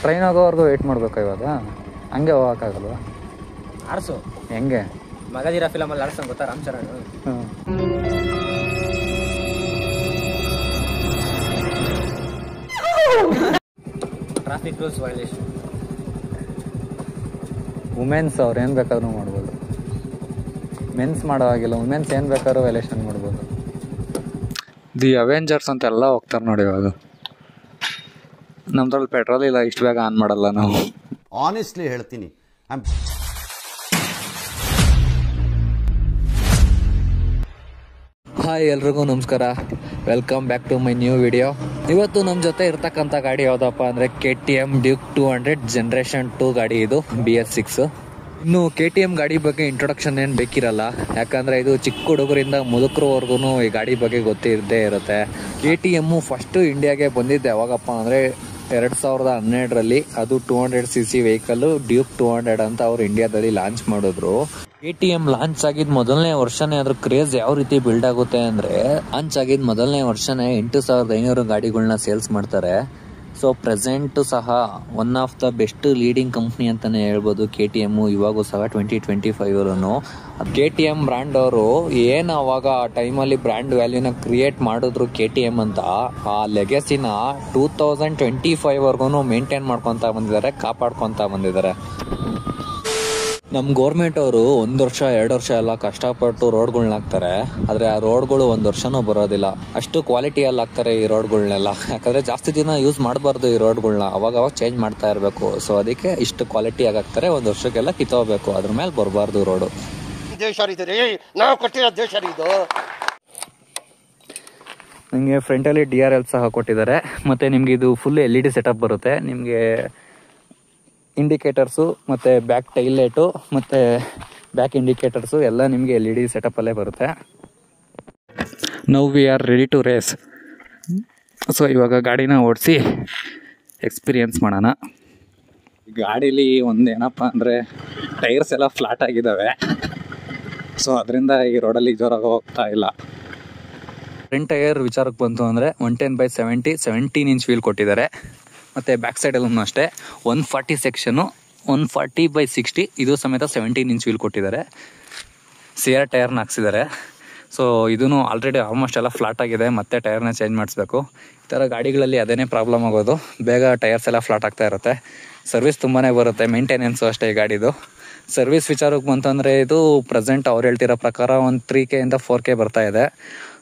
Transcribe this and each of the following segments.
Train ಹೋಗೋವರೆಗೂ weight ಮಾಡ್ಬೇಕಾ ಇವಾಗ? ಹಂಗೆ ಹೋಗೋಕ್ಕಾಗಲ್ವಾ? ಆರಿಸು ಹೆಂಗೆ? ಮಗದಿರ ಫಿಲಮಲ್ಲಿ ಆರಿಸಂಗೆ ಗೊತ್ತಾ Ram Charan? Traffic rules violation. Womens ಅವ್ರು ಏನು ಬೇಕಾದ್ರೂ ಮಾಡ್ಬೋದು, ಮೆನ್ಸ್ ಮಾಡೋ ಹಾಗಿಲ್ಲ. ವುಮೆನ್ಸ್ ಏನು ಬೇಕಾದ್ರೂ ವೈಲೇಷನ್ ಮಾಡ್ಬೋದು. ದಿ ಅವೆಂಜರ್ಸ್ ಅಂತೆಲ್ಲ ಹೋಗ್ತಾರೆ ನೋಡಿ ಇವಾಗ. ನಮ್ದ್ರಲ್ಲಿ ಪೆಟ್ರೋಲ್ ಇಲ್ಲ, ಇಷ್ಟು ಬೇಗ ಆನ್ ಮಾಡಲ್ಲ ನಾವು. ಆನೆಸ್ಟ್ಲಿ ಹೇಳ್ತೀನಿ. ಹಾಯ್, ಎಲ್ರಿಗೂ ನಮಸ್ಕಾರ. Welcome back to my new video. ಇವತ್ತು ನಮ್ಮ ಜೊತೆ ಇರ್ತಕ್ಕಂಥ ಗಾಡಿ ಯಾವುದಪ್ಪ ಅಂದರೆ KTM ಡ್ಯೂಕ್ 200 ಜನರೇಷನ್ 2 ಗಾಡಿ. ಇದು BS6. ಇನ್ನು KTM ಗಾಡಿ ಬಗ್ಗೆ ಇಂಟ್ರೊಡಕ್ಷನ್ ಏನು ಬೇಕಿರಲ್ಲ, ಯಾಕಂದರೆ ಇದು ಚಿಕ್ಕ ಹುಡುಗರಿಂದ ಮುದುಕರವರೆಗೂ ಈ ಗಾಡಿ ಬಗ್ಗೆ ಗೊತ್ತಿರದೇ ಇರುತ್ತೆ. KTM ಫಸ್ಟು ಇಂಡಿಯಾಗೆ ಬಂದಿದ್ದು ಯಾವಾಗಪ್ಪ ಅಂದರೆ 2012ರಲ್ಲಿ. ಅದು 200cc ವೆಹಿಕಲ್ಲು ಡ್ಯೂಕ್ 200 ಅಂತ ಅವ್ರು ಇಂಡಿಯಾದಲ್ಲಿ ಲಾಂಚ್ ಮಾಡಿದ್ರು. KTM ಲಾಂಚ್ ಆಗಿದ್ ಮೊದಲನೇ ವರ್ಷನೇ ಅದ್ರ ಕ್ರೇಜ್ ಯಾವ ರೀತಿ ಬಿಲ್ಡ್ ಆಗುತ್ತೆ ಅಂದ್ರೆ, ಲಾಂಚ್ ಆಗಿದ್ ಮೊದಲನೇ ವರ್ಷನೇ 8500 ಗಾಡಿಗಳನ್ನ ಸೇಲ್ಸ್ ಮಾಡ್ತಾರೆ. ಸೊ ಪ್ರೆಸೆಂಟ್ ಸಹ one of the best leading company ಅಂತಾನೆ ಹೇಳ್ಬೋದು KTM. ಇವಾಗೂ ಸಹ 2025 KTM ಬ್ರ್ಯಾಂಡ್ ಅವರು ಏನು ಅವಾಗ ಆ ಟೈಮಲ್ಲಿ ಬ್ರ್ಯಾಂಡ್ ವ್ಯಾಲ್ಯೂನ ಕ್ರಿಯೇಟ್ ಮಾಡಿದ್ರು KTM ಅಂತ, ಆ ಲೆಗೆಸಿನ 2025 ಮೇಂಟೈನ್ ಮಾಡ್ಕೊತಾ ಬಂದಿದ್ದಾರೆ, ಕಾಪಾಡ್ಕೊತಾ ಬಂದಿದ್ದಾರೆ. ನಮ್ಮ ಗೌರ್ಮೆಂಟ್ ಅವರು 1 ವರ್ಷ 2 ವರ್ಷ ಎಲ್ಲ ಕಷ್ಟಪಟ್ಟು ರೋಡ್ಗಳ್ನ ಹಾಕ್ತಾರೆ. ಆದರೆ ಆ ರೋಡ್ಗಳು 1 ವರ್ಷನೂ ಬರೋದಿಲ್ಲ. ಅಷ್ಟು ಕ್ವಾಲಿಟಿಯಲ್ಲಿ ಹಾಕ್ತಾರೆ ಈ ರೋಡ್ಗಳ್ನೆಲ್ಲ. ಯಾಕಂದರೆ ಜಾಸ್ತಿ ದಿನ ಯೂಸ್ ಮಾಡಬಾರ್ದು ಈ ರೋಡ್ಗಳ್ನ, ಅವಾಗ ಚೇಂಜ್ ಮಾಡ್ತಾ ಇರಬೇಕು. ಸೊ ಅದಕ್ಕೆ ಇಷ್ಟು ಕ್ವಾಲಿಟಿಯಾಗಿ ಹಾಕ್ತಾರೆ. 1 ವರ್ಷಕ್ಕೆಲ್ಲ ಕಿತ್ತೋಗ್ಬೇಕು, ಅದ್ರ ಮೇಲೆ ಬರಬಾರ್ದು ರೋಡು. ನಾವು ಕೊಟ್ಟಿರೋ ದೇಶ ಇದು. ನಿಮಗೆ ಫ್ರಂಟಲ್ಲಿ DRL ಸಹ ಕೊಟ್ಟಿದ್ದಾರೆ. ಮತ್ತು ನಿಮಗೆ ಇದು ಫುಲ್ LED ಸೆಟಪ್ ಬರುತ್ತೆ. ನಿಮಗೆ ಇಂಡಿಕೇಟರ್ಸು ಮತ್ತು ಬ್ಯಾಕ್ ಟೈಲ್ ಲೈಟು ಮತ್ತು ಬ್ಯಾಕ್ ಇಂಡಿಕೇಟರ್ಸು ಎಲ್ಲ ನಿಮಗೆ LED ಸೆಟಪಲ್ಲೇ ಬರುತ್ತೆ. Now we are ready to race. So ಇವಾಗ ಗಾಡಿನ ಓಡಿಸಿ ಎಕ್ಸ್ಪೀರಿಯನ್ಸ್ ಮಾಡೋಣ. ಗಾಡೀಲಿ ಒಂದೇನಪ್ಪ ಅಂದರೆ ಟೈರ್ಸ್ ಎಲ್ಲ ಫ್ಲಾಟ್ ಆಗಿದ್ದಾವೆ. ಸೊ ಅದರಿಂದ ಈ ರೋಡಲ್ಲಿ ಜೋರಾಗಿ ಹೋಗ್ತಾ ಇಲ್ಲ. ಫ್ರಂಟ್ ಟೈರ್ ವಿಚಾರಕ್ಕೆ ಬಂತು ಅಂದರೆ 110/70 17 ಇಂಚ್ ವೀಲ್ ಕೊಟ್ಟಿದ್ದಾರೆ. ಮತ್ತು ಬ್ಯಾಕ್ ಸೈಡಲ್ಲೂ ಅಷ್ಟೇ 140 ಸೆಕ್ಷನು 140/60 ಇದು ಸಮೇತ 17 ಇಂಚ್ ವೀಲ್ ಕೊಟ್ಟಿದ್ದಾರೆ. ಸಿಯರ್ ಟೈರ್ನ ಹಾಕ್ಸಿದ್ದಾರೆ. ಸೊ ಇದೂ ಆಲ್ರೆಡಿ ಆಲ್ಮೋಸ್ಟ್ ಎಲ್ಲ ಫ್ಲಾಟ್ ಆಗಿದೆ, ಮತ್ತೆ ಟೈರ್ನ ಚೇಂಜ್ ಮಾಡಿಸ್ಬೇಕು. ಈ ಥರ ಗಾಡಿಗಳಲ್ಲಿ ಅದೇನೇ ಪ್ರಾಬ್ಲಮ್ ಆಗೋದು, ಬೇಗ ಟೈರ್ಸ್ ಎಲ್ಲ ಫ್ಲಾಟ್ ಆಗ್ತಾ ಇರುತ್ತೆ. ಸರ್ವಿಸ್ ತುಂಬಾ ಬರುತ್ತೆ, ಮೇಂಟೆನೆನ್ಸು ಅಷ್ಟೇ ಈ ಗಾಡಿದು. ಸರ್ವಿಸ್ ವಿಚಾರಕ್ಕೆ ಬಂತಂದರೆ ಇದು ಪ್ರೆಸೆಂಟ್ ಅವ್ರು ಹೇಳ್ತಿರೋ ಪ್ರಕಾರ ಒಂದು 3K ಇಂದ 4K ಬರ್ತಾ ಇದೆ.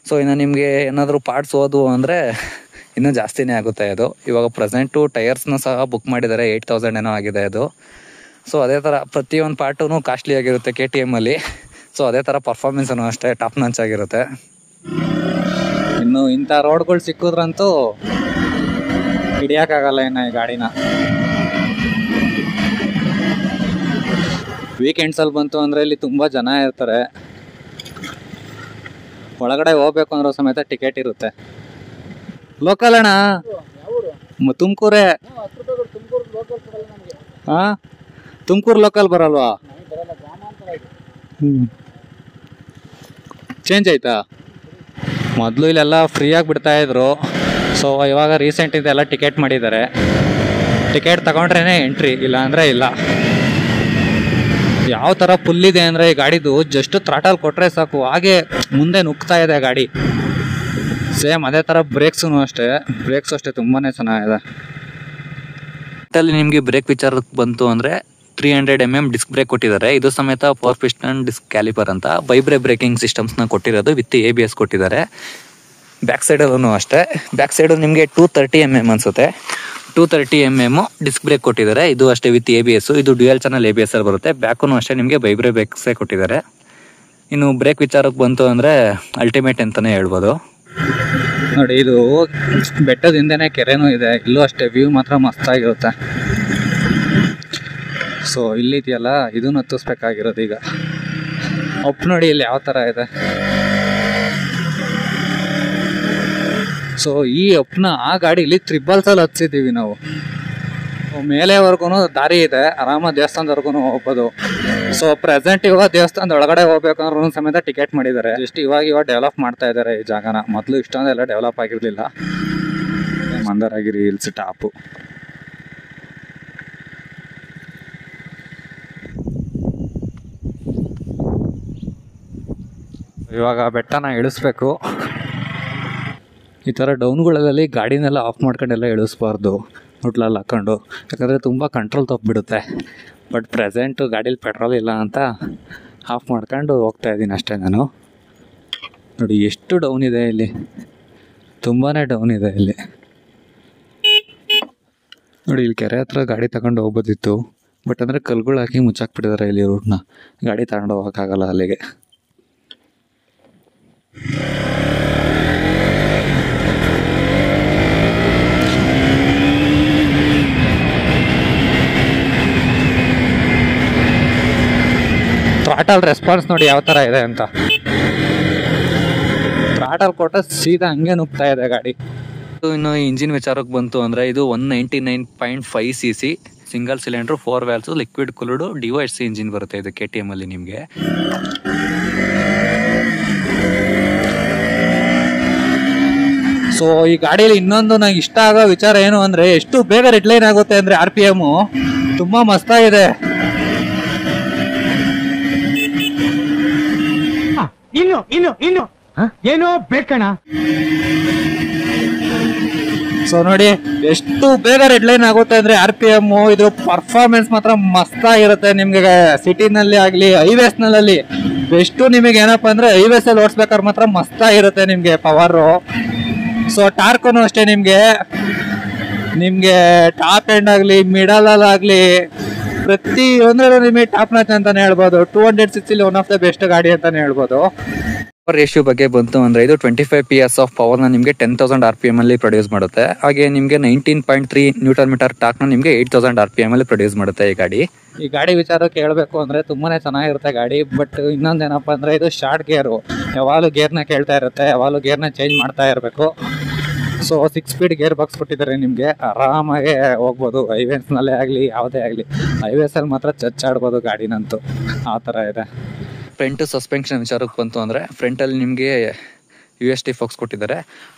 ಸೊ ಇನ್ನು ನಿಮಗೆ ಏನಾದರೂ ಪಾರ್ಟ್ಸ್ ಹೋದ್ವು ಅಂದರೆ ಇನ್ನೂ ಜಾಸ್ತಿನೇ ಆಗುತ್ತೆ ಅದು. ಇವಾಗ ಪ್ರೆಸೆಂಟು ಟೈರ್ಸ್ನ ಸಹ ಬುಕ್ ಮಾಡಿದ್ದಾರೆ, 8000 ಏನೋ ಆಗಿದೆ ಅದು. ಸೊ ಅದೇ ಥರ ಪ್ರತಿಯೊಂದು ಪಾರ್ಟೂ ಕಾಸ್ಟ್ಲಿ ಆಗಿರುತ್ತೆ KTMಲ್ಲಿ. ಸೊ ಅದೇ ಥರ ಪರ್ಫಾರ್ಮೆನ್ಸೂ ಅಷ್ಟೇ ಟಾಪ್ ನಾಚ್ ಆಗಿರುತ್ತೆ. ಇನ್ನು ಇಂಥ ರೋಡ್ಗಳು ಸಿಕ್ಕಿದ್ರಂತೂ ಹಿಡಿಯೋಕ್ಕಾಗಲ್ಲ ಇನ್ನು ಈ ಗಾಡಿನ. ವೀಕೆಂಡ್ಸಲ್ಲಿ ಬಂತು ಅಂದರೆ ಇಲ್ಲಿ ತುಂಬ ಜನ ಇರ್ತಾರೆ. ಒಳಗಡೆ ಹೋಗ್ಬೇಕು ಅಂದ್ರೂ ಸಮೇತ ಟಿಕೆಟ್ ಇರುತ್ತೆ. ಲೋಕಲ್ ಅಣ್ಣ, ತುಮಕೂರೇ. ಹಾಂ, ತುಮಕೂರು ಲೋಕಲ್ ಬರಲ್ವಾ? ಚೇಂಜ್ ಆಯ್ತಾ? ಮೊದಲು ಇಲ್ಲೆಲ್ಲ ಫ್ರೀಯಾಗಿ ಬಿಡ್ತಾಯಿದ್ರು. ಸೊ ಇವಾಗ ರೀಸೆಂಟ್ ಇದೆಲ್ಲ ಟಿಕೆಟ್ ಮಾಡಿದ್ದಾರೆ. ಟಿಕೆಟ್ ತಗೊಂಡ್ರೇ ಎಂಟ್ರಿ, ಇಲ್ಲ ಅಂದರೆ ಇಲ್ಲ. ಯಾವ ಥರ ಫುಲ್ಲಿದೆ ಅಂದರೆ ಈ ಗಾಡಿದು ಜಸ್ಟ್ ಥ್ರಾಟಲ್ ಕೊಟ್ಟರೆ ಸಾಕು, ಹಾಗೆ ಮುಂದೆ ನುಗ್ತಾ ಇದೆ ಗಾಡಿ. ಸೇಮ್ ಅದೇ ಥರ ಬ್ರೇಕ್ಸೂ ಅಷ್ಟೇ ತುಂಬಾ ಚೆನ್ನಾಗಿದೆ. ನಿಮಗೆ ಬ್ರೇಕ್ ವಿಚಾರಕ್ಕೆ ಬಂತು ಅಂದರೆ 300mm ಡಿಸ್ಕ್ ಬ್ರೇಕ್ ಕೊಟ್ಟಿದ್ದಾರೆ. ಇದು ಸಮೇತ 4 ಪಿಸ್ಟನ್ ಡಿಸ್ಕ್ ಕ್ಯಾಲಿಪರ್ ಅಂತ ವೈಬ್ರೆ ಬ್ರೇಕಿಂಗ್ ಸಿಸ್ಟಮ್ಸ್ನ ಕೊಟ್ಟಿರೋದು, ವಿತ್ ABS ಕೊಟ್ಟಿದ್ದಾರೆ. ಬ್ಯಾಕ್ ಸೈಡಲ್ಲೂ ಅಷ್ಟೇ. ಬ್ಯಾಕ್ ಸೈಡು ನಿಮಗೆ 230mm ಅನಿಸುತ್ತೆ, 230mm ಡಿಸ್ಕ್ ಬ್ರೇಕ್ ಕೊಟ್ಟಿದ್ದಾರೆ. ಇದು ಅಷ್ಟೇ ವಿತ್ ABS. ಇದು ಡ್ಯುಯಲ್ ಚಾನಲ್ ABS ಅಲ್ಲಿ ಬರುತ್ತೆ. ಬ್ಯಾಕೂ ಅಷ್ಟೇ ನಿಮಗೆ ವೈಬ್ರೆ ಬ್ರೇಕ್ಸೇ ಕೊಟ್ಟಿದ್ದಾರೆ. ಇನ್ನು ಬ್ರೇಕ್ ವಿಚಾರಕ್ಕೆ ಬಂತು ಅಂದರೆ ಅಲ್ಟಿಮೇಟ್ ಅಂತಲೇ ಹೇಳ್ಬೋದು. ನೋಡಿ, ಇದು ಬೆಟ್ಟದಿಂದನೇ ಕೆರೆನೂ ಇದೆ. ಇಲ್ಲೂ ಅಷ್ಟೇ ವ್ಯೂ ಮಾತ್ರ ಮಸ್ತಾಗಿರುತ್ತೆ. ಸೊ ಇಲ್ಲಿದೆಯಲ್ಲ, ಇದನ್ನು ಹತ್ತಿಸ್ಬೇಕಾಗಿರೋದು ಈಗ. ಅಪ್ ನೋಡಿ ಇಲ್ಲಿ ಯಾವ ಥರ ಇದೆ. ಸೊ ಈ ಅಪ್ನ ಆ ಗಾಡೀಲಿ ತ್ರಿಬಲ್ಸಲ್ಲಿ ಹತ್ಸಿದ್ದೀವಿ ನಾವು. ಮೇಲೆವರೆಗೂ ದಾರಿ ಇದೆ, ಆರಾಮಾಗಿ ದೇವಸ್ಥಾನದವರೆಗೂ ಹೋಗ್ಬೋದು. ಸೊ ಪ್ರೆಸೆಂಟ್ ಇವಾಗ ದೇವಸ್ಥಾನದ ಒಳಗಡೆ ಹೋಗ್ಬೇಕಂದ್ರೂ ಸಮೇತ ಟಿಕೆಟ್ ಮಾಡಿದ್ದಾರೆ. ಜಸ್ಟ್ ಇವಾಗ ಡೆವಲಪ್ ಮಾಡ್ತಾ ಇದ್ದಾರೆ ಈ ಜಾಗನ. ಮೊದಲು ಇಷ್ಟೊಂದೆಲ್ಲ ಡೆವಲಪ್ ಆಗಿರಲಿಲ್ಲ. Mandaragiri hills top. ಇವಾಗ ಬೆಟ್ಟನ ಇಳಿಸ್ಬೇಕು. ಈ ಥರ ಡೌನ್ಗಳಲ್ಲಿ ಗಾಡಿನೆಲ್ಲ ಆಫ್ ಮಾಡ್ಕೊಂಡೆಲ್ಲ ಇಳಿಸ್ಬಾರ್ದು ಹುಟ್ಲಲ್ಲಿ ಹಾಕ್ಕೊಂಡು, ಯಾಕಂದರೆ ತುಂಬ ಕಂಟ್ರೋಲ್ ತಪ್ಪಿಬಿಡುತ್ತೆ. ಬಟ್ ಪ್ರೆಸೆಂಟು ಗಾಡೀಲಿ ಪೆಟ್ರೋಲ್ ಇಲ್ಲ ಅಂತ ಆಫ್ ಮಾಡ್ಕೊಂಡು ಹೋಗ್ತಾಯಿದ್ದೀನಿ ಅಷ್ಟೇ ನಾನು. ನೋಡಿ ಎಷ್ಟು ಡೌನ್ ಇದೆ ಇಲ್ಲಿ, ತುಂಬಾ ಡೌನ್ ಇದೆ ಇಲ್ಲಿ. ನೋಡಿ ಇಲ್ಲಿ ಕೆರೆ ಹತ್ರ ಗಾಡಿ ತಗೊಂಡು ಹೋಗ್ಬೋದಿತ್ತು, ಬಟ್ ಅಂದರೆ ಕಲ್ಗಳು ಹಾಕಿ ಮುಚ್ಚಾಕ್ಬಿಟ್ಟಿದ್ದಾರೆ ಇಲ್ಲಿ ರೂಟ್ನ. ಗಾಡಿ ತಗೊಂಡು ಹೋಗೋಕ್ಕಾಗಲ್ಲ ಅಲ್ಲಿಗೆ. ಥ್ರಾಟಲ್ ರೆಸ್ಪಾನ್ಸ್ ನೋಡಿ ಯಾವ ಥರ ಇದೆ ಅಂತ. ಥ್ರಾಟಲ್ ಕೊಟ್ಟ ಸೀದಾ ಹಂಗೆ ನುಗ್ತಾ ಇದೆ ಗಾಡಿ. ಇನ್ನು ಇಂಜಿನ್ ವಿಚಾರಕ್ಕೆ ಬಂತು ಅಂದರೆ ಇದು 199.5 cc single cylinder 4 valves liquid cooled DOHC engine ಬರುತ್ತೆ ಇದು KTM ಅಲ್ಲಿ ನಿಮಗೆ. ಸೊ ಈ ಗಾಡಿಯಲ್ಲಿ ಇನ್ನೊಂದು ನಂಗೆ ಇಷ್ಟ ಆಗೋ ವಿಚಾರ ಏನು ಅಂದರೆ ಎಷ್ಟು ಬೇಗ ರೆಡ್ಲೈನ್ ಆಗುತ್ತೆ ಅಂದರೆ RPM ತುಂಬ ಮಸ್ತಾಗಿದೆ. ಇನ್ನು ಏನೋ ಬೇಕಣ್ಣ. ಸೊ ನೋಡಿ ಎಷ್ಟು ಬೇಗ ರೆಡ್ ಲೈನ್ ಆಗುತ್ತೆ ಅಂದ್ರೆ RPM. ಇದ್ರ ಪರ್ಫಾರ್ಮೆನ್ಸ್ ಮಾತ್ರ ಮಸ್ತಾಗಿರುತ್ತೆ. ನಿಮ್ಗೆ ಸಿಟಿನಲ್ಲಿ ಆಗಲಿ ಹೈವೇಸ್ನಲ್ಲಿ ಬೆಸ್ಟು. ನಿಮಗೆ ಏನಪ್ಪ ಅಂದ್ರೆ ಹೈವೇಸ್ ಅಲ್ಲಿ ಓಡಿಸ್ಬೇಕಾದ್ರೆ ಮಾತ್ರ ಮಸ್ತಾಗಿರುತ್ತೆ ನಿಮ್ಗೆ ಪವರು. ಸೊ ಟಾರ್ಕನು ಅಷ್ಟೇ, ನಿಮ್ಗೆ ಟಾಪ್ ಎಂಡ್ ಆಗಲಿ ಮಿಡಲ್ ಆಗಲಿ ಪ್ರತಿ ಒಂದ್ರಲ್ಲೂ ನಿಮಗೆ ಟಾಪ್ ನಾಚ್ ಅಂತಾನೆ ಹೇಳ್ಬೋದು. 200cc one of the best ಗಾಡಿ ಅಂತಾನೆ ಹೇಳ್ಬೋದು. ರೇಷಿಯೋ ಬಗ್ಗೆ ಬಂತು ಅಂದ್ರೆ ಇದು 25 PS ಆಫ್ ಪವರ್ನ ನಿಮಗೆ 10,000 RPM ಅಲ್ಲಿ ಪ್ರೊಡ್ಯೂಸ್ ಮಾಡುತ್ತೆ. ಹಾಗೆ ನಿಮಗೆ 19.3 ನ್ಯೂಟನ್ ಮೀಟರ್ ಟಾಕ್ನ ನಿಮಗೆ 8,000 RPM ಅಲ್ಲಿ ಪ್ರೊಡ್ಯೂಸ್ ಮಾಡುತ್ತೆ ಈ ಗಾಡಿ. ಈ ಗಾಡಿ ವಿಚಾರಕ್ಕೆ ಹೇಳಬೇಕು ಅಂದ್ರೆ ತುಂಬಾನೇ ಚೆನ್ನಾಗಿರುತ್ತೆ ಗಾಡಿ. ಬಟ್ ಇನ್ನೊಂದೇನಪ್ಪ ಅಂದ್ರೆ ಇದು ಶಾರ್ಟ್ ಗೇರು, ಯಾವಾಗಲೂ ಗೇರ್ನ ಕೇಳ್ತಾ ಇರುತ್ತೆ, ಯಾವಾಗಲೂ ಗೇರ್ನ ಚೇಂಜ್ ಮಾಡ್ತಾ ಇರಬೇಕು. ಸೊ 6 ಸ್ಪೀಡ್ ಗೇರ್ ಬಾಕ್ಸ್ ಕೊಟ್ಟಿದ್ದಾರೆ ನಿಮಗೆ, ಆರಾಮಾಗಿ ಹೋಗ್ಬೋದು ಹೈವೇಸ್ನಲ್ಲೇ ಆಗಲಿ ಯಾವುದೇ ಆಗಲಿ. ಹೈವೇಸಲ್ಲಿ ಮಾತ್ರ ಚಚ್ಚಾಡ್ಬೋದು ಗಾಡಿನಂತೂ, ಆ ಥರ ಇದೆ. ಫ್ರಂಟ್ ಸಸ್ಪೆನ್ಷನ್ ವಿಚಾರಕ್ಕೆ ಬಂತು ಅಂದರೆ ಫ್ರಂಟಲ್ಲಿ ನಿಮಗೆ UST ಫೋಕ್ಸ್ ಕೊಟ್ಟಿದ್ದಾರೆ.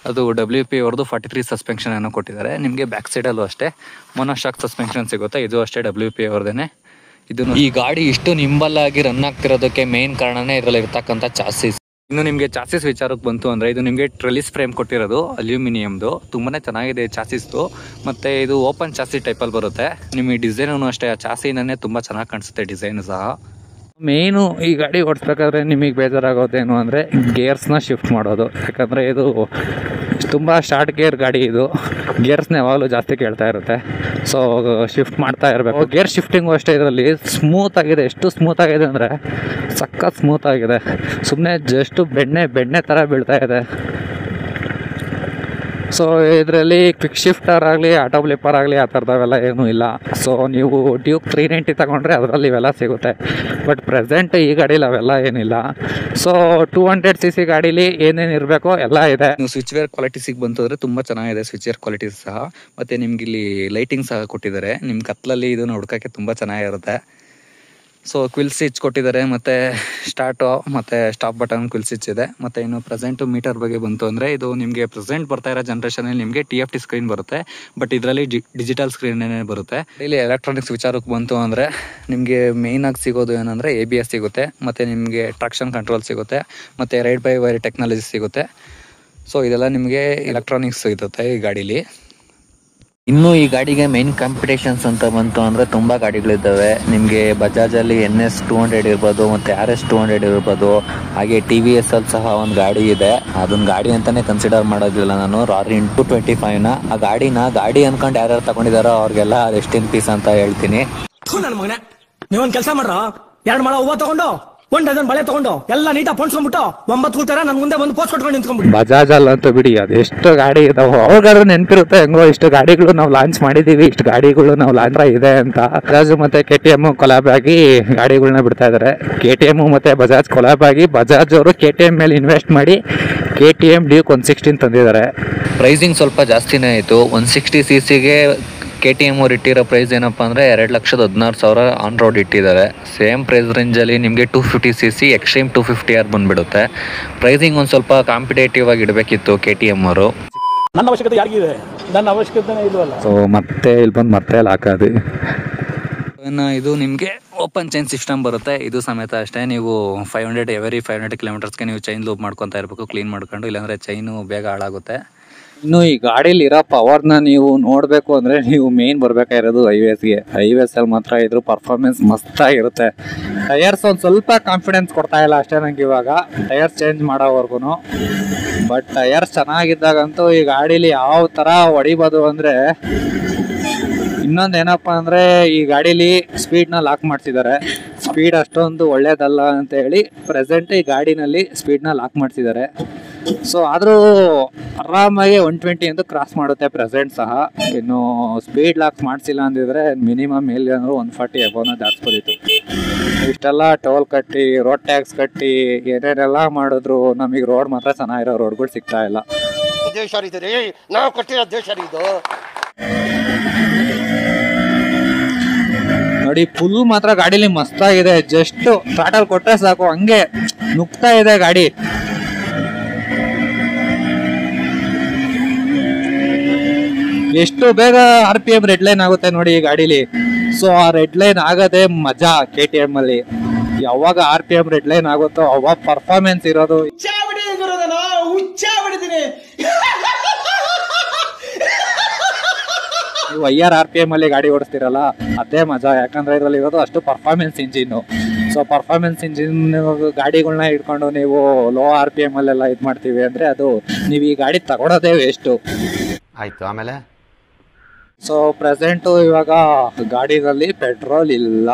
ಅದು WP ಅವ್ರದ್ದು 43 ಸಸ್ಪೆನ್ಷನ್ ಅನ್ನು ಕೊಟ್ಟಿದ್ದಾರೆ ನಿಮಗೆ. ಬ್ಯಾಕ್ ಸೈಡಲ್ಲೂ ಅಷ್ಟೇ ಮೊನೋಶಾಕ್ ಸಸ್ಪೆನ್ಷನ್ ಸಿಗುತ್ತೆ, ಇದು ಅಷ್ಟೇ WP ಅವ್ರದ್ದೇನೆ. ಇದು ಈ ಗಾಡಿ ಇಷ್ಟು ನಿಂಬಲ್ಲಾಗಿ ರನ್ ಆಗ್ತಿರೋದಕ್ಕೆ ಮೇನ್ ಕಾರಣನೇ ಇದರಲ್ಲಿ ಇರ್ತಕ್ಕಂಥ ಚಾಸಿಸ್. ಇನ್ನು ನಿಮಗೆ ಚಾಸಿಸ್ ವಿಚಾರಕ್ಕೆ ಬಂತು ಅಂದರೆ ಇದು ನಿಮಗೆ ಟ್ರೆಲಿಸ್ ಫ್ರೇಮ್ ಕೊಟ್ಟಿರೋದು ಅಲ್ಯೂಮಿನಿಯಮ್ದು, ತುಂಬಾ ಚೆನ್ನಾಗಿದೆ ಚಾಸಿಸ್ದು. ಮತ್ತು ಇದು ಓಪನ್ ಚಾಸಿ ಟೈಪಲ್ಲಿ ಬರುತ್ತೆ. ನಿಮಗೆ ಡಿಸೈನು ಅಷ್ಟೇ, ಆ ಚಾಸಿನೇ ತುಂಬ ಚೆನ್ನಾಗಿ ಕಾಣಿಸುತ್ತೆ ಡಿಸೈನು ಸಹ. ಮೇನು ಈ ಗಾಡಿ ಓಡಿಸ್ಬೇಕಾದ್ರೆ ನಿಮಗೆ ಬೇಜಾರಾಗೋದೇನು ಅಂದರೆ ಗೇರ್ಸ್ನ ಶಿಫ್ಟ್ ಮಾಡೋದು. ಯಾಕಂದರೆ ಇದು ತುಂಬ ಶಾರ್ಟ್ ಗೇರ್ ಗಾಡಿ, ಇದು ಗೇರ್ಸ್ನ ಯಾವಾಗಲೂ ಜಾಸ್ತಿ ಕೇಳ್ತಾ ಇರುತ್ತೆ. ಸೊ ಶಿಫ್ಟ್ ಮಾಡ್ತಾ ಇರಬೇಕು. ಗೇರ್ ಶಿಫ್ಟಿಂಗು ಅಷ್ಟೇ ಇದರಲ್ಲಿ ಸ್ಮೂತ್ ಆಗಿದೆ. ಎಷ್ಟು ಸ್ಮೂತ್ ಆಗಿದೆ ಅಂದರೆ ಸಖತ್ ಸ್ಮೂತ್ ಆಗಿದೆ. ಸುಮ್ಮನೆ ಜಸ್ಟು ಬೆಣ್ಣೆ ಥರ ಬೀಳ್ತಾ ಇದೆ. ಸೊ ಇದರಲ್ಲಿ ಕ್ವಿಕ್ ಶಿಫ್ಟರ್ ಆಗಲಿ ಆಟೋ ಬ್ಲಿಪ್ಪರ್ ಆಗಲಿ ಆ ಥರದವೆಲ್ಲ ಏನೂ ಇಲ್ಲ. ಸೊ ನೀವು ಡ್ಯೂಕ್ 390 ತಗೊಂಡ್ರೆ ಅದರಲ್ಲಿ ಇವೆಲ್ಲ ಸಿಗುತ್ತೆ. ಬಟ್ ಪ್ರೆಸೆಂಟ್ ಈ ಗಾಡೀಲಿ ಅವೆಲ್ಲ ಏನಿಲ್ಲ. ಸೊ 200cc ಗಾಡೀಲಿ ಏನೇನು ಇರಬೇಕೋ ಎಲ್ಲ ಇದೆ. ನೀವು ಸ್ವಿಚ್ ವೇರ್ ಕ್ವಾಲಿಟೀಸಿಗೆ ಬಂತು ಅಂದರೆ ತುಂಬ ಚೆನ್ನಾಗಿದೆ ಸ್ವಿಚ್ ವೇರ್ ಕ್ವಾಲಿಟೀಸ್ ಸಹ. ಮತ್ತು ನಿಮ್ಗೆ ಇಲ್ಲಿ ಲೈಟಿಂಗ್ ಸಹ ಕೊಟ್ಟಿದ್ದಾರೆ. ನಿಮ್ಮ ಕತ್ಲಲ್ಲಿ ಇದನ್ನು ಹುಡ್ಕೋಕ್ಕೆ ತುಂಬ ಚೆನ್ನಾಗಿರುತ್ತೆ. ಸೊ ಕ್ವಿಲ್ ಸ್ವಿಚ್ ಕೊಟ್ಟಿದ್ದಾರೆ, ಮತ್ತು ಸ್ಟಾರ್ಟು ಮತ್ತು ಸ್ಟಾಪ್ ಬಟನ್ ಕ್ವಿಲ್ ಸ್ವಿಚ್ ಇದೆ. ಮತ್ತು ಇನ್ನು ಪ್ರೆಸೆಂಟು ಮೀಟರ್ ಬಗ್ಗೆ ಬಂತು ಅಂದರೆ ಇದು ನಿಮಗೆ ಪ್ರೆಸೆಂಟ್ ಬರ್ತಾ ಇರೋ ಜನ್ರೇಷನಲ್ಲಿ ನಿಮಗೆ TFT ಸ್ಕ್ರೀನ್ ಬರುತ್ತೆ. ಬಟ್ ಇದರಲ್ಲಿ ಡಿಜಿಟಲ್ ಸ್ಕ್ರೀನೇ ಬರುತ್ತೆ. ಇಲ್ಲಿ ಎಲೆಕ್ಟ್ರಾನಿಕ್ಸ್ ವಿಚಾರಕ್ಕೆ ಬಂತು ಅಂದರೆ ನಿಮಗೆ ಮೇಯ್ನಾಗಿ ಸಿಗೋದು ಏನಂದರೆ ABS ಸಿಗುತ್ತೆ, ಮತ್ತು ನಿಮಗೆ ಟ್ರಾಕ್ಷನ್ ಕಂಟ್ರೋಲ್ ಸಿಗುತ್ತೆ, ಮತ್ತು ರೈಡ್ ಬೈ ವೈರ್ ಟೆಕ್ನಾಲಜಿ ಸಿಗುತ್ತೆ. ಸೊ ಇದೆಲ್ಲ ನಿಮಗೆ ಎಲೆಕ್ಟ್ರಾನಿಕ್ಸ್ ಇರುತ್ತೆ ಈ ಗಾಡೀಲಿ. ಇನ್ನು ಈ ಗಾಡಿಗೆ ಮೇನ್ ಕಾಂಪಿಟೇಷನ್ಸ್ ಅಂತ ಬಂತು ಅಂದರೆ ತುಂಬ ಗಾಡಿಗಳಿದ್ದಾವೆ. ನಿಮಗೆ ಬಜಾಜಲ್ಲಿ NS 200 ಇರ್ಬೋದು, ಮತ್ತು RS 200 ಇರ್ಬೋದು. ಹಾಗೆ TVS ಅಲ್ಲಿ ಸಹ ಒಂದು ಗಾಡಿ ಇದೆ. ಅದೊಂದು ಗಾಡಿ ಅಂತಲೇ ಕನ್ಸಿಡರ್ ಮಾಡೋದಿಲ್ಲ ನಾನು. ರಾರಿನ್ 225ನ ಆ ಗಾಡಿ ಅನ್ಕೊಂಡು ಯಾರ್ಯಾರು ತಗೊಂಡಿದ್ದಾರೋ ಅವ್ರಿಗೆಲ್ಲ ರೆಸ್ಟ್ ಇನ್ ಪೀಸ್ ಅಂತ ಹೇಳ್ತೀನಿ. ನನ್ನ ಮಗನೇ, ನೀವೊಂದು ಕೆಲಸ ಮಾಡ್ರ, 2 ಮಾಳ ಹೂವು ತಗೊಂಡು 1 ಡಜನ್ ಬಳೆ ತಗೊಂಡು ಎಲ್ಲ ನೀಟಾಗಿ ಪೊಣ್ಸ್ಕೊಂಡ್ಬಿಟ್ಟು 9 ಕೂತಾರ ನನ್ ಮುಂದೆ ಒಂದು ಪೋಸ್ಟ್ ಕೊಟ್ಕೊಂಡು ನಿಂತ್ಕೊಂಡ್ಬಿಟ್ಟು. ಬಜಾಜ್ ಅಲ್ಲಂತೂ ಬಿಡಿ, ಅದು ಎಷ್ಟು ಗಾಡಿ ಇದಾವೆ ಅವ್ರಿಗಾದ್ರೂ ನೆನಪಿರುತ್ತೆ. ಹೆಂಗೋ ಇಷ್ಟು ಗಾಡಿಗಳು ನಾವು ಲಾಂಚ್ ಮಾಡಿದೀವಿ, ಇಷ್ಟು ಗಾಡಿಗಳು ನಾವು ಲಾಂಚ್ ಇದೆ ಅಂತ. ಬಜಾಜ್ ಮತ್ತೆ KTM ಕೊಲಾಬ್ ಆಗಿ ಗಾಡಿಗಳನ್ನ ಬಿಡ್ತಾ ಇದಾರೆ. KTM ಮತ್ತೆ ಬಜಾಜ್ ಕೊಲಾಬ್ ಆಗಿ ಬಜಾಜ್ ಅವರು KTM ಮೇಲೆ ಇನ್ವೆಸ್ಟ್ ಮಾಡಿ KTM Duke 116 ತಂದಿದ್ದಾರೆ. ಪ್ರೈಸಿಂಗ್ ಸ್ವಲ್ಪ ಜಾಸ್ತಿನೇ ಆಯಿತು. 160cc KTM ಅವ್ರು ಇಟ್ಟಿರೋ ಪ್ರೈಸ್ ಏನಪ್ಪ ಅಂದರೆ 2,16,000 ಆನ್ ರೋಡ್ ಇಟ್ಟಿದ್ದಾರೆ. ಸೇಮ್ ಪ್ರೈಸ್ ರೇಂಜಲ್ಲಿ ನಿಮಗೆ 250cc ಎಕ್ಸ್ಟ್ರೀಮ್ 250R ಬಂದುಬಿಡುತ್ತೆ. ಪ್ರೈಸಿಂಗ್ ಒಂದು ಸ್ವಲ್ಪ ಕಾಂಪಿಟೇಟಿವ್ ಆಗಿ ಇಡಬೇಕಿತ್ತು KTM ಅವರು. ನನ್ನ ಅವಶ್ಯಕತೆ ಯಾರಿಗಿದೆ? ನನ್ನ ಅವಶ್ಯಕತೆನೇ ಇಲ್ವಲ್ಲ. ಸೊ ಮತ್ತೆ ಇಲ್ಲಿ ಬಂದು ಮತ್ತೆ ಲಾಕ್ ಆದ್ವಿ. ಇನ್ನು ಇದು ನಿಮಗೆ ಓಪನ್ ಚೈನ್ ಸಿಸ್ಟಮ್ ಬರುತ್ತೆ, ಇದು ಸಮೇತ ಅಷ್ಟೇ. ನೀವು 500 ಕಿಲೋಮೀಟರ್ಸ್ಗೆ ನೀವು ಚೈನ್ ಲೂಪ್ ಮಾಡ್ಕೊತಾ ಇರಬೇಕು, ಕ್ಲೀನ್ ಮಾಡ್ಕೊಂಡು, ಇಲ್ಲಾಂದರೆ ಚೈನು ಬೇಗ ಹಾಳಾಗುತ್ತೆ. ಇನ್ನು ಈ ಗಾಡೀಲಿ ಇರೋ ಪವರ್ನ ನೀವು ನೋಡಬೇಕು ಅಂದರೆ ನೀವು ಮೇನ್ ಬರಬೇಕಾಗಿರೋದು ಹೈವೇಸಲ್ಲಿ ಮಾತ್ರ ಇದ್ರ ಪರ್ಫಾರ್ಮೆನ್ಸ್ ಮಸ್ತಾಗಿರುತ್ತೆ. ಟೈರ್ಸ್ ಒಂದು ಸ್ವಲ್ಪ ಕಾನ್ಫಿಡೆನ್ಸ್ ಕೊಡ್ತಾ ಇಲ್ಲ ಅಷ್ಟೇ ನಂಗೆ ಇವಾಗ ಟೈರ್ಸ್ ಚೇಂಜ್ ಮಾಡೋವರೆಗೂ. ಬಟ್ ಟೈರ್ಸ್ ಚೆನ್ನಾಗಿದ್ದಾಗಂತೂ ಈ ಗಾಡೀಲಿ ಯಾವ ಥರ ಹೊಡಿಬೋದು ಅಂದರೆ, ಇನ್ನೊಂದು ಏನಪ್ಪ ಅಂದರೆ ಈ ಗಾಡೀಲಿ ಸ್ಪೀಡ್ನ ಲಾಕ್ ಮಾಡ್ತಿದ್ದಾರೆ. ಸ್ಪೀಡ್ ಅಷ್ಟೊಂದು ಒಳ್ಳೇದಲ್ಲ ಅಂತ ಹೇಳಿ ಪ್ರೆಸೆಂಟ್ ಈ ಗಾಡಿನಲ್ಲಿ ಸ್ಪೀಡ್ನ ಲಾಕ್ ಮಾಡ್ತಿದ್ದಾರೆ. ಸೊ ಆದರೂ ಆರಾಮಾಗಿ 120 ಅಂತೂ ಕ್ರಾಸ್ ಮಾಡುತ್ತೆ ಪ್ರೆಸೆಂಟ್ ಸಹ. ಇನ್ನು ಸ್ಪೀಡ್ ಲಾಕ್ ಮಾಡಿಸಿಲ್ಲ ಅಂದಿದ್ರೆ ಮಿನಿಮಮ್ ಎಲ್ಲಿ ಅಂದರೂ 140 ಎಬೋನ ದಾಟ್ಸ್ಬೋದಿತ್ತು. ಇಷ್ಟೆಲ್ಲ ಟೋಲ್ ಕಟ್ಟಿ, ರೋಡ್ ಟ್ಯಾಕ್ಸ್ ಕಟ್ಟಿ, ಏನೇನೆಲ್ಲ ಮಾಡಿದ್ರು ನಮಗೆ ರೋಡ್ ಮಾತ್ರ ಚೆನ್ನಾಗಿರೋ ರೋಡ್ಗಳು ಸಿಗ್ತಾ ಇಲ್ಲ. ದೇಶ ರೀ ನಾವು ಕಟ್ಟಿರೋ ದೇಶ ರೀ ಇದು. ನೋಡಿ ಫುಲ್ ಮಾತ್ರ ಗಾಡೀಲಿ ಮಸ್ತಾಗಿದೆ. ಜಸ್ಟ್ ಸ್ಟಾರ್ಟರ್ ಕೊಟ್ಟರೆ ಸಾಕು ಹಂಗೆ ನುಗ್ತಾ ಇದೆ ಗಾಡಿ. ಎಷ್ಟು ಬೇಗ RPM ರೆಡ್ ಲೈನ್ ಆಗುತ್ತೆ ನೋಡಿ ಈ ಗಾಡೀಲಿ. ಸೊ ಆ ರೆಡ್ ಲೈನ್ ಆಗದೆ ಮಜಾ KTM ಅಲ್ಲಿ. ಯಾವಾಗ RPM ರೆಡ್ ಲೈನ್ ಆಗುತ್ತೋ ಅವಾಗ ಪರ್ಫಾರ್ಮೆನ್ಸ್ ಇರೋದು. ನೀವು IR-RPM ಅಲ್ಲಿ ಗಾಡಿ ಓಡಿಸ್ತಿರಲ್ಲ ಅದೇ ಮಜಾ, ಯಾಕಂದ್ರೆ ಇದರಲ್ಲಿ ಇರೋದು ಅಷ್ಟು performance engine. So performance engine ಗಾಡಿಗಳನ್ನ ಇಟ್ಕೊಂಡು ನೀವು ಲೋ RPM ಅಲ್ಲೆಲ್ಲ ಇದು ಮಾಡ್ತೀವಿ ಅಂದ್ರೆ ಅದು ನೀವು ಈ ಗಾಡಿ ತಗೊಳೋದೇ ವೇಸ್ಟು. ಆಯ್ತು, ಆಮೇಲೆ ಸೊ ಪ್ರೆಸೆಂಟು ಇವಾಗ ಗಾಡಿನಲ್ಲಿ ಪೆಟ್ರೋಲ್ ಇಲ್ಲ.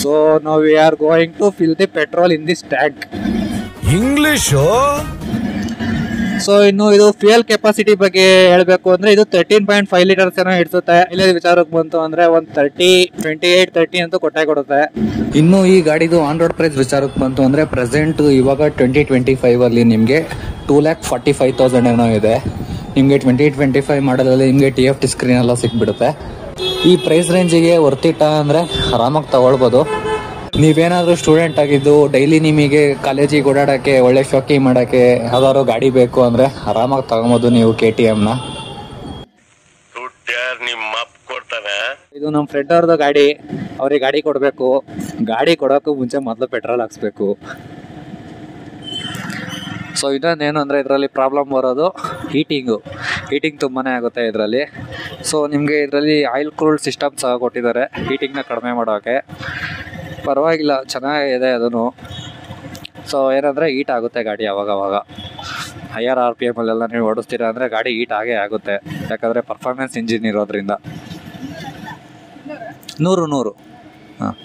ಸೊ ನಾವು we are going to fill the petrol in this tank. English. So ಇನ್ನು ಇದು ಫ್ಯೂಯಲ್ ಕೆಪಾಸಿಟಿ ಬಗ್ಗೆ ಹೇಳಬೇಕು ಅಂದ್ರೆ ಇದು 13.5 ಲೀಟರ್ಸ್ ಏನೋ ಇಡ್ಸುತ್ತೆ. ಇಲ್ಲೇ ವಿಚಾರಕ್ಕೆ ಬಂತು ಅಂದ್ರೆ ಒಂದು 28-30 ಅಂತೂ ಕೊಡುತ್ತೆ. ಇನ್ನು ಈ ಗಾಡಿದು ಆನ್ ರೋಡ್ ಪ್ರೈಸ್ ವಿಚಾರಕ್ಕೆ ಬಂತು ಅಂದ್ರೆ ಪ್ರೆಸೆಂಟ್ ಇವಾಗ 2025 ಅಲ್ಲಿ ನಿಮಗೆ 2,45,000 ಏನೋ ಇದೆ. ನಿಮಗೆ 2025 ಮಾಡಲಲ್ಲಿ ನಿಮಗೆ TFT ಸ್ಕ್ರೀನ್ ಎಲ್ಲ ಸಿಕ್ಬಿಡುತ್ತೆ. ಈ ಪ್ರೈಸ್ ರೇಂಜಿಗೆ ವರ್ತಿಟ ಅಂದರೆ ಆರಾಮಾಗಿ ತಗೊಳ್ಬೋದು. ನೀವೇನಾದರೂ ಸ್ಟೂಡೆಂಟ್ ಆಗಿದ್ದು ಡೈಲಿ ನಿಮಗೆ ಕಾಲೇಜಿಗೆ ಓಡಾಡೋಕ್ಕೆ, ಒಳ್ಳೆ ಶಾಕಿಂಗ್ ಮಾಡೋಕ್ಕೆ ಯಾವ್ದಾದ್ರು ಗಾಡಿ ಬೇಕು ಅಂದರೆ ಆರಾಮಾಗಿ ತಗೊಬೋದು ನೀವು KTM-ನ. ಇದು ನಮ್ಮ ಫ್ರೆಂಡ್ ಅವ್ರದ್ದು ಗಾಡಿ, ಅವ್ರಿಗೆ ಗಾಡಿ ಕೊಡಬೇಕು. ಗಾಡಿ ಕೊಡೋಕ್ಕೂ ಮುಂಚೆ ಮೊದಲು ಪೆಟ್ರೋಲ್ ಹಾಕ್ಸ್ಬೇಕು. ಸೊ ಇನ್ನೊಂದೇನು ಅಂದರೆ ಇದರಲ್ಲಿ ಪ್ರಾಬ್ಲಮ್ ಬರೋದು ಹೀಟಿಂಗ್ ತುಂಬಾ ಆಗುತ್ತೆ ಇದರಲ್ಲಿ. ಸೊ ನಿಮಗೆ ಇದರಲ್ಲಿ ಆಯಿಲ್ ಕೂಲ್ಡ್ ಸಿಸ್ಟಮ್ ಸಹ ಕೊಟ್ಟಿದ್ದಾರೆ ಹೀಟಿಂಗ್ನ ಕಡಿಮೆ ಮಾಡೋಕ್ಕೆ. ಪರವಾಗಿಲ್ಲ, ಚೆನ್ನಾಗಿದೆ ಅದೂ. ಸೊ ಏನಂದರೆ ಹೀಟ್ ಆಗುತ್ತೆ ಗಾಡಿ ಅವಾಗವಾಗ. IR-RPM ಅಲ್ಲೆಲ್ಲ ನೀವು ಓಡಿಸ್ತೀರಾ ಅಂದರೆ ಗಾಡಿ ಹೀಟ್ ಆಗೇ ಆಗುತ್ತೆ, ಯಾಕಂದರೆ ಪರ್ಫಾರ್ಮೆನ್ಸ್ ಇಂಜಿನ್ ಇರೋದ್ರಿಂದ. 100 ಹಾಂ.